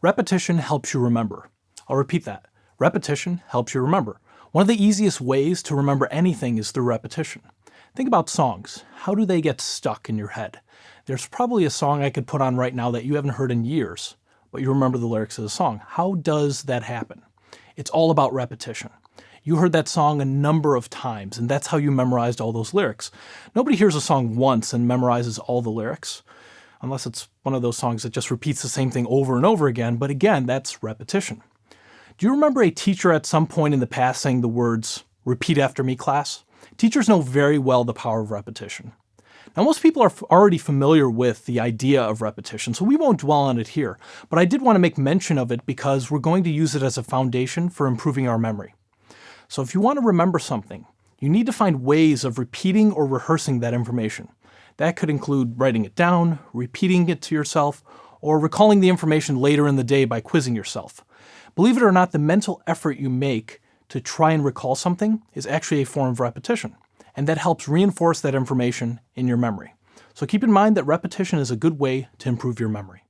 Repetition helps you remember. I'll repeat that. Repetition helps you remember. One of the easiest ways to remember anything is through repetition. Think about songs. How do they get stuck in your head? There's probably a song I could put on right now that you haven't heard in years, but you remember the lyrics of the song. How does that happen? It's all about repetition. You heard that song a number of times, and that's how you memorized all those lyrics. Nobody hears a song once and memorizes all the lyrics, unless it's one of those songs that just repeats the same thing over and over again, but again, that's repetition. Do you remember a teacher at some point in the past saying the words, "Repeat after me, class"? Teachers know very well the power of repetition. Now, most people are already familiar with the idea of repetition, so we won't dwell on it here, but I did want to make mention of it because we're going to use it as a foundation for improving our memory. So if you want to remember something, you need to find ways of repeating or rehearsing that information. That could include writing it down, repeating it to yourself, or recalling the information later in the day by quizzing yourself. Believe it or not, the mental effort you make to try and recall something is actually a form of repetition, and that helps reinforce that information in your memory. So keep in mind that repetition is a good way to improve your memory.